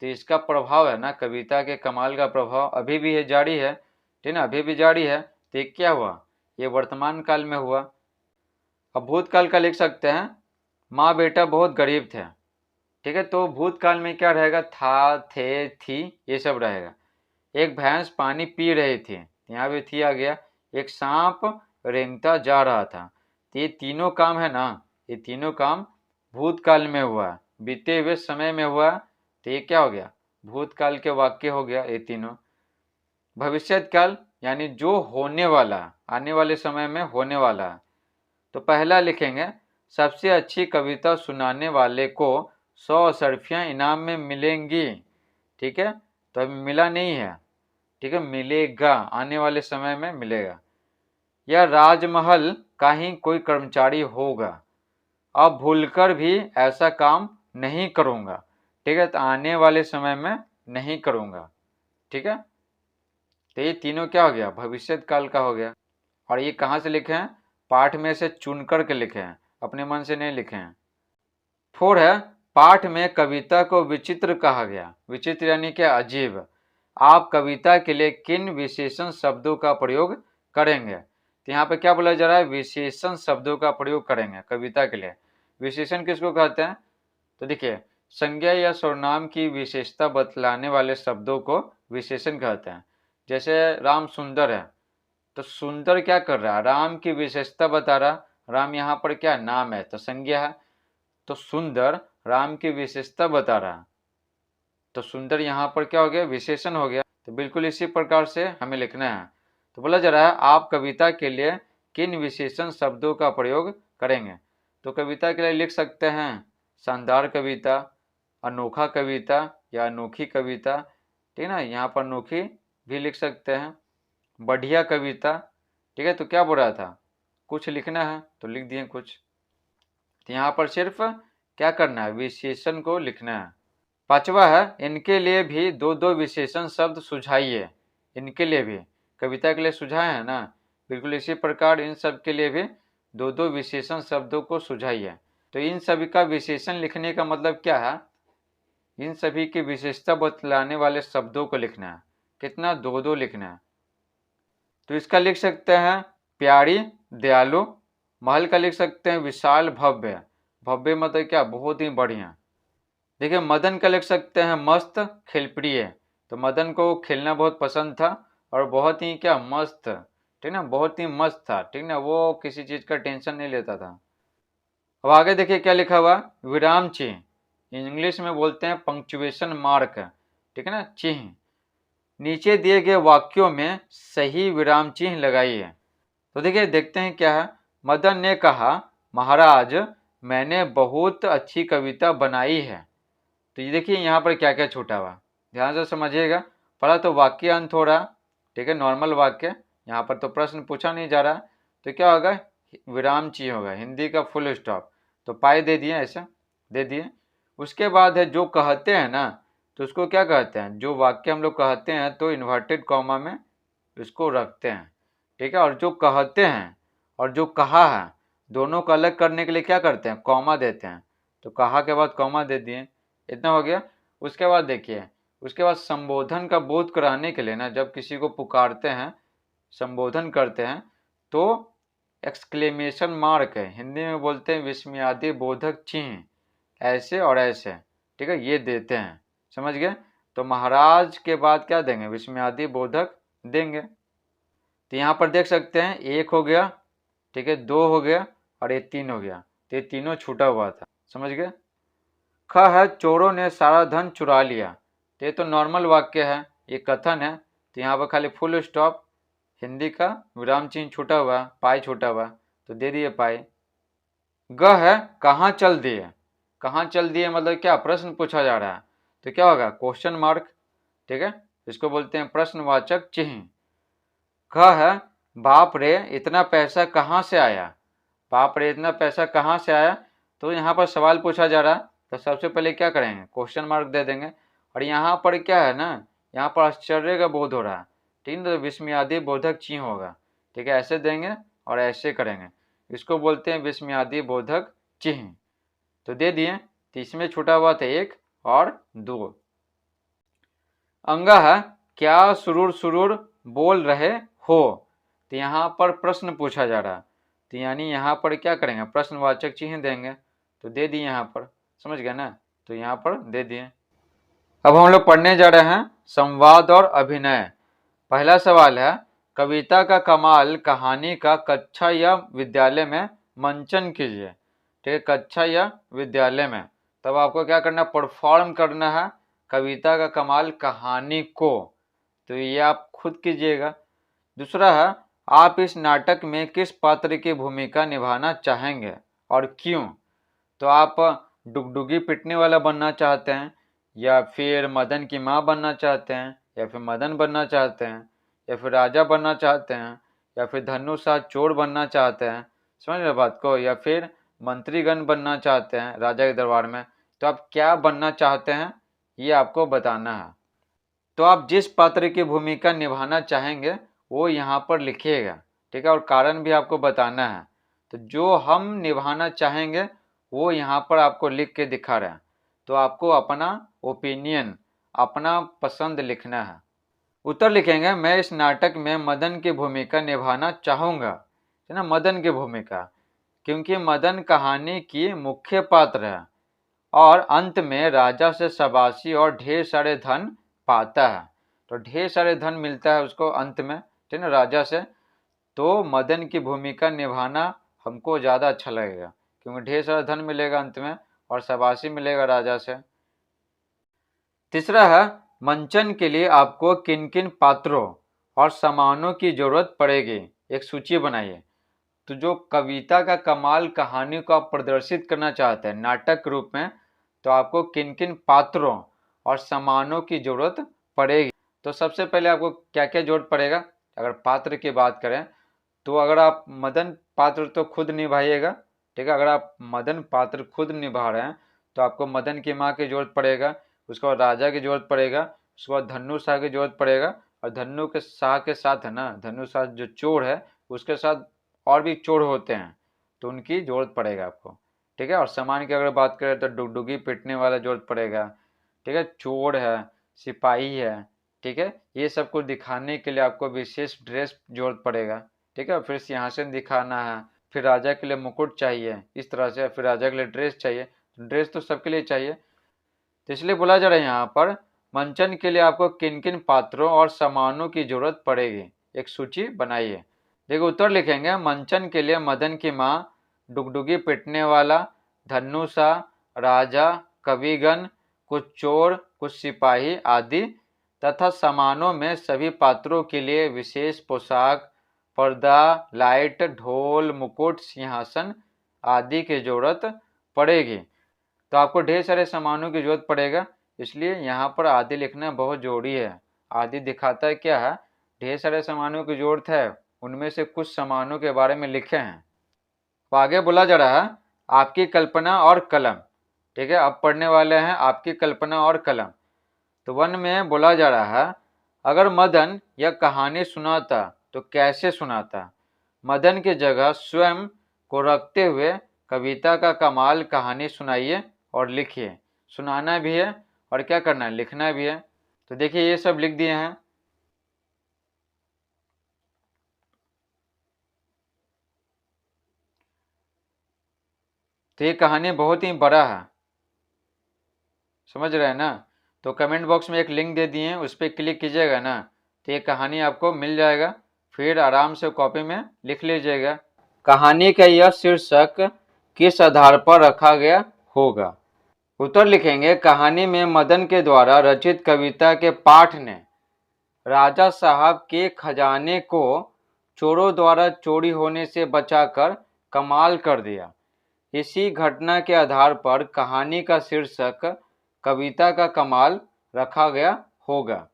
तो इसका प्रभाव है ना, कविता के कमाल का प्रभाव अभी भी है, जारी है। ठीक है, अभी भी जारी है। तो ये क्या हुआ, ये वर्तमान काल में हुआ। अब भूतकाल का लिख सकते हैं, माँ बेटा बहुत गरीब थे। ठीक है, तो भूतकाल में क्या रहेगा, था, थे, थी, ये सब रहेगा। एक भैंस पानी पी रही थी, यहाँ भी थी आ गया। एक सांप रेंगता जा रहा था। तो ये तीनों काम है ना, ये तीनों काम भूतकाल में हुआ, बीते हुए समय में हुआ। तो ये क्या हो गया, भूतकाल के वाक्य हो गया ये तीनों। भविष्यत काल यानी जो होने वाला, आने वाले समय में होने वाला। तो पहला लिखेंगे, सबसे अच्छी कविता सुनाने वाले को 100 अशर्फियाँ इनाम में मिलेंगी। ठीक है, तो अभी मिला नहीं है। ठीक है, मिलेगा, आने वाले समय में मिलेगा। यह राजमहल का ही कोई कर्मचारी होगा, अब भूलकर भी ऐसा काम नहीं करूंगा। ठीक है, तो आने वाले समय में नहीं करूंगा। ठीक है, तो ये तीनों क्या हो गया, भविष्यत काल का हो गया। और ये कहाँ से लिखे हैं, पाठ में से चुन करके लिखे हैं, अपने मन से नहीं लिखे हैं। 4 है, पाठ में कविता को विचित्र कहा गया। विचित्र यानी क्या, अजीब। आप कविता के लिए किन विशेषण शब्दों का प्रयोग करेंगे। तो यहाँ पे क्या बोला जा रहा है, विशेषण शब्दों का प्रयोग करेंगे कविता के लिए। विशेषण किसको कहते हैं, तो देखिए, संज्ञा या सर्वनाम की विशेषता बतलाने वाले शब्दों को विशेषण कहते हैं। जैसे राम सुंदर है, तो सुंदर क्या कर रहा है, राम की विशेषता बता रहा। राम यहाँ पर क्या नाम है, तो संज्ञा है। तो सुंदर राम की विशेषता बता रहा। तो सुंदर यहाँ पर क्या हो गया, विशेषण हो गया। तो बिल्कुल इसी प्रकार से हमें लिखना है। तो बोला जा रहा है आप कविता के लिए किन विशेषण शब्दों का प्रयोग करेंगे। तो कविता के लिए लिख सकते हैं शानदार कविता, अनोखा कविता या अनोखी कविता, ठीक है ना। यहाँ पर अनोखी भी लिख सकते हैं, बढ़िया कविता, ठीक है। तो क्या बोल रहा था, कुछ लिखना है तो लिख दिए कुछ। तो यहाँ पर सिर्फ क्या करना है, विशेषण को लिखना है। पांचवा है इनके लिए भी दो दो विशेषण शब्द सुझाइए। इनके लिए भी कविता के लिए सुझाए हैं ना, बिल्कुल इसी प्रकार इन सब के लिए भी दो दो विशेषण शब्दों को सुझाइए। तो इन सभी का विशेषण लिखने का मतलब क्या है, इन सभी की विशेषता बतलाने वाले शब्दों को लिखना है। कितना, दो दो लिखना है। तो इसका लिख सकते हैं प्यारी, दयालु। महल का लिख सकते हैं विशाल, भव्य। भव्य मतलब क्या, बहुत ही बढ़िया। देखिए मदन का लिख सकते हैं मस्त, खेलप्रिय। तो मदन को खेलना बहुत पसंद था और बहुत ही क्या, मस्त, ठीक ना, बहुत ही मस्त था, ठीक ना, वो किसी चीज का टेंशन नहीं लेता था। अब आगे देखिए क्या लिखा हुआ, विराम चिन्ह, इंग्लिश में बोलते हैं पंक्चुएशन मार्क, ठीक है ना, चिन्ह। नीचे दिए गए वाक्यों में सही विराम चिन्ह लगाइए। तो देखिए देखते हैं क्या है। मदन ने कहा महाराज मैंने बहुत अच्छी कविता बनाई है। तो ये देखिए यहाँ पर क्या क्या छूटा हुआ, ध्यान से समझिएगा। पहला तो वाक्य अंत हो रहा, ठीक है, नॉर्मल वाक्य। यहाँ पर तो प्रश्न पूछा नहीं जा रहा, तो क्या होगा, विराम चिन्ह होगा, हिंदी का फुल स्टॉप। तो पाए दे दिए, ऐसा दे दिए। उसके बाद है जो कहते हैं ना, तो उसको क्या कहते हैं, जो वाक्य हम लोग कहते हैं तो इन्वर्टेड कॉमा में इसको रखते हैं, ठीक है। और जो कहते हैं और जो कहा है दोनों को अलग करने के लिए क्या करते हैं, कॉमा देते हैं। तो कहा के बाद कॉमा दे दिए, इतना हो गया। उसके बाद देखिए, उसके बाद संबोधन का बोध कराने के लिए ना, जब किसी को पुकारते हैं, संबोधन करते हैं, तो एक्सक्लेमेशन मार्क है, हिंदी में बोलते हैं विस्मयादि बोधक चिन्ह, ऐसे और ऐसे, ठीक है, ये देते हैं, समझ गए। तो महाराज के बाद क्या देंगे, विस्मयादि बोधक देंगे। तो यहाँ पर देख सकते हैं एक हो गया, ठीक है, दो हो गया और ये तीन हो गया। तो ये तीनों छूटा हुआ था, समझ गए। ख है चोरों ने सारा धन चुरा लिया। तो ये तो नॉर्मल वाक्य है, ये कथन है। तो यहाँ पर खाली फुल स्टॉप, हिंदी का विराम चिन्ह छूटा हुआ, पाई छूटा हुआ, तो दे दिए पाई। ग है कहाँ चल दिए। कहाँ चल दिए मतलब क्या, प्रश्न पूछा जा रहा है, तो क्या होगा, क्वेश्चन मार्क, ठीक है, इसको बोलते हैं प्रश्नवाचक चिन्ह। ख है बाप रे इतना पैसा कहाँ से आया। बाप रे इतना पैसा कहाँ से आया, तो यहाँ पर सवाल पूछा जा रहा है, तो सबसे पहले क्या करेंगे, क्वेश्चन मार्क दे देंगे। और यहाँ पर क्या है ना, यहाँ पर आश्चर्य का बोध हो रहा है, ठीक है, तो विस्मयादि बोधक चिन्ह होगा, ठीक है, ऐसे देंगे और ऐसे करेंगे, इसको बोलते हैं विस्मयादि बोधक चिन्ह। तो दे दिए। तो इसमें छूटा हुआ था एक और दो। अंगा है क्या सुरूर सुरूर बोल रहे हो। तो यहाँ पर प्रश्न पूछा जा रहा है, तो यानी यहाँ पर क्या करेंगे, प्रश्नवाचक चिन्ह देंगे। तो दे दिए यहाँ पर, समझ गए ना, तो यहाँ पर दे दिए। अब हम लोग पढ़ने जा रहे हैं संवाद और अभिनय। पहला सवाल है कविता का कमाल कहानी का कक्षा या विद्यालय में मंचन कीजिए, ठीक है, कक्षा या विद्यालय में। तब आपको क्या करना है, परफॉर्म करना है कविता का कमाल कहानी को, तो ये आप खुद कीजिएगा। दूसरा है आप इस नाटक में किस पात्र की भूमिका निभाना चाहेंगे और क्यों। तो आप डुगडुगी पिटने वाला बनना चाहते हैं, या फिर मदन की माँ बनना चाहते हैं, या फिर मदन बनना चाहते हैं, या फिर राजा बनना चाहते हैं, या फिर धनु साथ चोर बनना चाहते हैं, समझ रहे बात को, या फिर मंत्रीगण बनना चाहते हैं राजा के दरबार में। तो आप क्या बनना चाहते हैं ये आपको बताना है। तो आप जिस पात्र की भूमिका निभाना चाहेंगे वो यहाँ पर लिखिएगा, ठीक है, और कारण भी आपको बताना है। तो जो हम निभाना चाहेंगे वो यहाँ पर आपको लिख के दिखा रहे हैं, तो आपको अपना ओपिनियन, अपना पसंद लिखना है। उत्तर लिखेंगे मैं इस नाटक में मदन की भूमिका निभाना चाहूँगा, है ना, मदन की भूमिका, क्योंकि मदन कहानी की मुख्य पात्र है और अंत में राजा से शाबाशी और ढेर सारे धन पाता है। तो ढेर सारे धन मिलता है उसको अंत में, ठीक है, राजा से। तो मदन की भूमिका निभाना हमको ज़्यादा अच्छा लगेगा, क्योंकि ढेर सारा धन मिलेगा अंत में और शाबाशी मिलेगा राजा से। तीसरा है मंचन के लिए आपको किन किन पात्रों और सामानों की जरूरत पड़ेगी, एक सूची बनाइए। तो जो कविता का कमाल कहानी को आप प्रदर्शित करना चाहते हैं नाटक के रूप में, तो आपको किन किन पात्रों और सामानों की जरूरत पड़ेगी। तो सबसे पहले आपको क्या क्या जरूरत पड़ेगा, अगर पात्र की बात करें तो अगर आप मदन पात्र तो खुद निभाइएगा, ठीक है। अगर आप मदन पात्र खुद निभा रहे हैं तो आपको मदन की माँ की जरूरत पड़ेगा, उसके बाद राजा की जरूरत पड़ेगा, उसके बाद धन्नु शाह की जरूरत पड़ेगा, और धन्नु के शाह के साथ है ना, धन्नु शाह जो चोर है उसके साथ और भी चोर होते हैं तो उनकी जरूरत पड़ेगा आपको, ठीक है। और सामान की अगर बात करें तो डुगडुगी पीटने वाला जरूरत पड़ेगा, ठीक है। चोर है, सिपाही है, ठीक है। ये सब कुछ दिखाने के लिए आपको विशेष ड्रेस जरूरत पड़ेगा, ठीक है। फिर सिंहासन दिखाना है, फिर राजा के लिए मुकुट चाहिए इस तरह से, फिर राजा के लिए ड्रेस चाहिए, ड्रेस तो सबके लिए चाहिए। तो इसलिए बोला जा रहा है यहाँ पर मंचन के लिए आपको किन किन पात्रों और सामानों की जरूरत पड़ेगी, एक सूची बनाइए। देखो उत्तर लिखेंगे, मंचन के लिए मदन की माँ, डुगडुगी पिटने वाला, धन्नुषा, राजा, कविगण, कुछ चोर, कुछ सिपाही आदि, तथा सामानों में सभी पात्रों के लिए विशेष पोशाक, पर्दा, लाइट, ढोल, मुकुट, सिंहासन आदि की जरूरत पड़ेगी। तो आपको ढेर सारे सामानों की जरूरत पड़ेगा, इसलिए यहाँ पर आदि लिखना बहुत जरूरी है। आदि दिखाता है क्या है, ढेर सारे सामानों की जरूरत है, उनमें से कुछ सामानों के बारे में लिखे हैं। तो आगे बोला जा रहा है आपकी कल्पना और कलम, ठीक है। अब पढ़ने वाले हैं आपकी कल्पना और कलम। तो वन में बोला जा रहा है अगर मदन यह कहानी सुनाता तो कैसे सुनाता। मदन की जगह स्वयं को रखते हुए कविता का कमाल कहानी सुनाइए और लिखिए। सुनाना भी है और क्या करना है, लिखना भी है। तो देखिए ये सब लिख दिए हैं। तो ये कहानी बहुत ही बड़ा है, समझ रहे हैं ना। तो कमेंट बॉक्स में एक लिंक दे दिए हैं, उस पर क्लिक कीजिएगा ना तो ये कहानी आपको मिल जाएगा, फिर आराम से कॉपी में लिख लीजिएगा। कहानी का यह शीर्षक किस आधार पर रखा गया होगा। उत्तर लिखेंगे, कहानी में मदन के द्वारा रचित कविता के पाठ ने राजा साहब के खजाने को चोरों द्वारा चोरी होने से बचाकर कमाल कर दिया। इसी घटना के आधार पर कहानी का शीर्षक कविता का कमाल रखा गया होगा।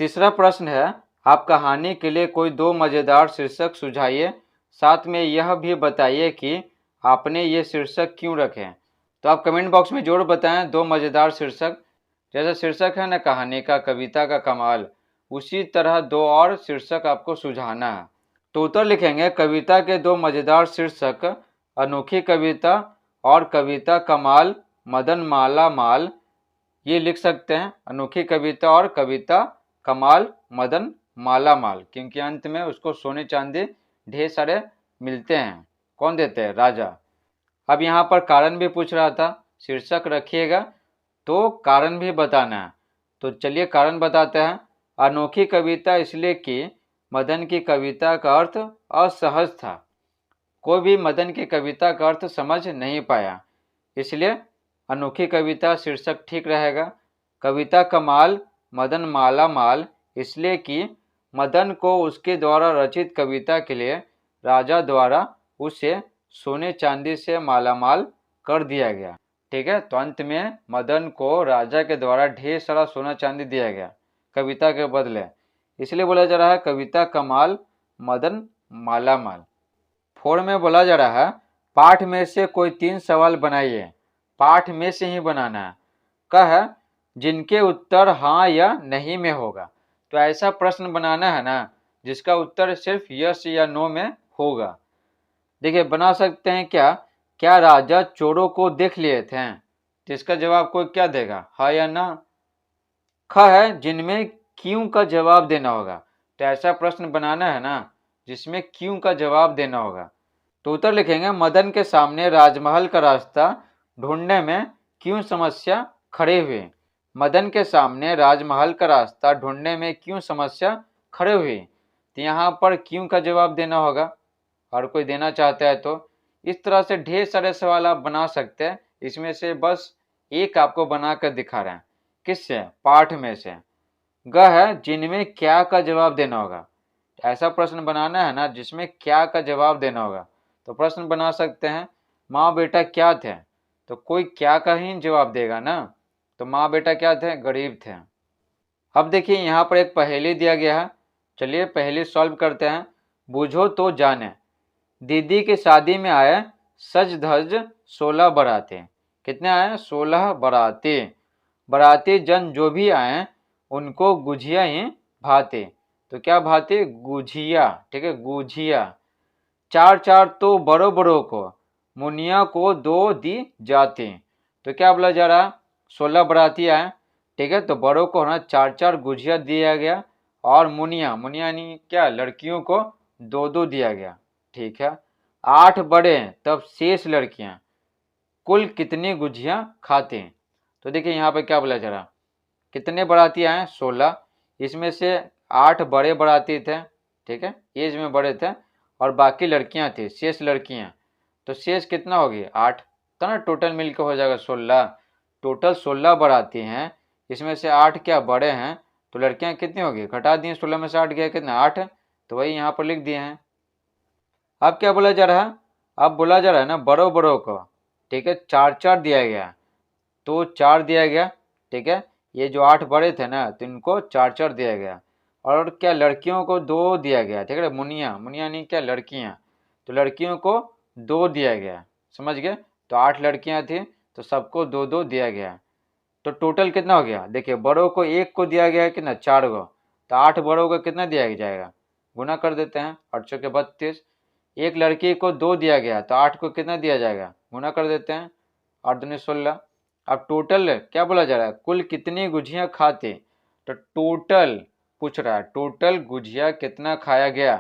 तीसरा प्रश्न है, आप कहानी के लिए कोई दो मजेदार शीर्षक सुझाइए, साथ में यह भी बताइए कि आपने ये शीर्षक क्यों रखे। तो आप कमेंट बॉक्स में जरूर बताएं दो मजेदार शीर्षक। जैसा शीर्षक है ना कहानी का कविता का कमाल, उसी तरह दो और शीर्षक आपको सुझाना है। तो उत्तर लिखेंगे, कविता के दो मजेदार शीर्षक अनोखी कविता और कविता कमाल मदन माला माल, ये लिख सकते हैं। अनोखी कविता और कविता कमाल मदन माला माल, क्योंकि अंत में उसको सोने चांदी ढेर सारे मिलते हैं। कौन देते हैं, राजा। अब यहाँ पर कारण भी पूछ रहा था, शीर्षक रखिएगा तो कारण भी बताना है। तो चलिए कारण बताते हैं। अनोखी कविता इसलिए कि मदन की कविता का अर्थ असहज था, कोई भी मदन की कविता का अर्थ समझ नहीं पाया, इसलिए अनोखी कविता शीर्षक ठीक रहेगा। कविता कमाल मदन माला माल, इसलिए कि मदन को उसके द्वारा रचित कविता के लिए राजा द्वारा उसे सोने चांदी से मालामाल कर दिया गया, ठीक है। तो अंत में मदन को राजा के द्वारा ढेर सारा सोना चांदी दिया गया कविता के बदले, इसलिए बोला जा रहा है कविता कमाल मदन माला माल। 4 में बोला जा रहा है पाठ में से कोई 3 सवाल बनाइए, पाठ में से ही बनाना है। कह जिनके उत्तर हाँ या नहीं में होगा। तो ऐसा प्रश्न बनाना है ना जिसका उत्तर सिर्फ यस या नो में होगा। देखिए बना सकते हैं क्या, क्या राजा चोरों को देख लिए थे, तो इसका जवाब कोई क्या देगा, हाँ या ना। ख है जिनमें क्यों का जवाब देना होगा। तो ऐसा प्रश्न बनाना है ना जिसमें क्यों का जवाब देना होगा। तो उत्तर लिखेंगे, मदन के सामने राजमहल का रास्ता ढूंढने में क्यों समस्या खड़े हुए। मदन के सामने राजमहल का रास्ता ढूंढने में क्यों समस्या खड़े हुई। तो यहाँ पर क्यों का जवाब देना होगा, और कोई देना चाहता है तो। इस तरह से ढेर सारे सवाल आप बना सकते हैं, इसमें से बस एक आपको बना कर दिखा रहे हैं। किससे, पाठ में से। ग है जिनमें क्या का जवाब देना होगा। ऐसा प्रश्न बनाना है ना जिसमें क्या का जवाब देना होगा। तो प्रश्न बना सकते हैं माँ बेटा क्या थे, तो कोई क्या का ही जवाब देगा ना। तो माँ बेटा क्या थे, गरीब थे। अब देखिए यहाँ पर एक पहेली दिया गया है, चलिए पहेली सॉल्व करते हैं। बूझो तो जाने, दीदी की शादी में आए सज धज 16 बाराती। कितने आए, 16 बाराती। बाराती जन जो भी आए उनको गुझिया ही भाते। तो क्या भाते, गुझिया, ठीक है, गुझिया। चार चार तो बड़ो बड़ों को, मुनिया को 2 दी जाती। तो क्या बोला जा रहा, 16 बाराती आए, ठीक है, तो बड़ों को ना 4 गुझिया दिया गया, और मुनिया, मुनिया यानी क्या, लड़कियों को 2 दिया गया, ठीक है। 8 बड़े तब शेष लड़कियां कुल कितनी गुझिया खाती। तो देखिए यहाँ पे क्या बोला जा रहा, कितने बाराती आए, 16, इसमें से 8 बड़े बाराती थे, ठीक है, एज में बड़े थे, और बाकी लड़कियां थी, शेष लड़कियां। तो शेष कितना होगी, 8, तो ना टोटल मिलकर हो जाएगा 16। टोटल 16 बाराती हैं, इसमें से 8 क्या बड़े हैं, तो लड़कियां कितनी होगी, घटा दिए, 16 में से 8 गया कितना, 8, तो वही यहाँ पर लिख दिए हैं। अब क्या बोला जा रहा है, अब बोला जा रहा है ना बड़ों बड़ों को, ठीक है, 4 दिया गया, तो 4 दिया गया, ठीक है। ये जो 8 बड़े थे ना तो इनको 4 दिया गया, और क्या लड़कियों को 2 दिया गया, ठीक है। मुनिया, मुनिया नहीं क्या, लड़कियां, तो लड़कियों को 2 दिया गया, समझ गए। तो 8 लड़कियां थी तो सबको 2 दिया गया। तो टोटल कितना हो गया, देखिए बड़ों को 1 को दिया गया है कितना, 4 को, तो 8 बड़ों को कितना दिया जाएगा, गुना कर देते हैं, 8 के 32। एक लड़की को 2 दिया गया तो 8 को कितना दिया जाएगा, गुना कर देते हैं, 8 दूनी 16। अब टोटल क्या बोला जा रहा है, कुल कितनी गुझिया खाते, तो टोटल पूछ रहा है, टोटल गुझिया कितना खाया गया।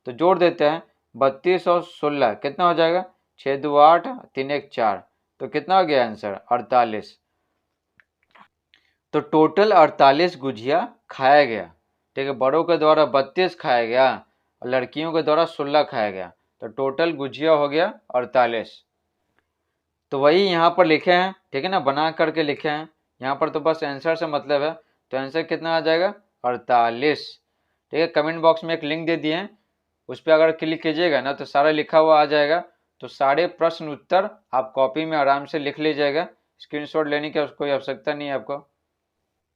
तो जोड़ देते हैं, 32 और 16 कितना हो जाएगा, 6 2 8, 3 1 4, तो कितना हो गया आंसर, 48। तो टोटल 48 गुझिया खाया गया, ठीक है। बड़ों के द्वारा 32 खाया गया और लड़कियों के द्वारा 16 खाया गया, तो टोटल गुझिया हो गया 48। तो वही यहाँ पर लिखे हैं, ठीक है ना, बना करके लिखे हैं यहाँ पर, तो बस आंसर से मतलब है। तो आंसर कितना आ जाएगा, 48, ठीक है। कमेंट बॉक्स में एक लिंक दे दिए हैं, उस पर अगर क्लिक कीजिएगा ना तो सारा लिखा हुआ आ जाएगा। तो सारे प्रश्न उत्तर आप कॉपी में आराम से लिख लीजिएगा, स्क्रीनशॉट लेने की कोई आवश्यकता नहीं है आपको।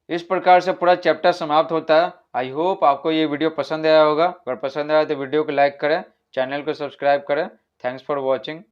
इस प्रकार से पूरा चैप्टर समाप्त होता है। आई होप आपको ये वीडियो पसंद आया होगा, अगर पसंद आया तो वीडियो को लाइक करें, चैनल को सब्सक्राइब करें। Thanks for watching.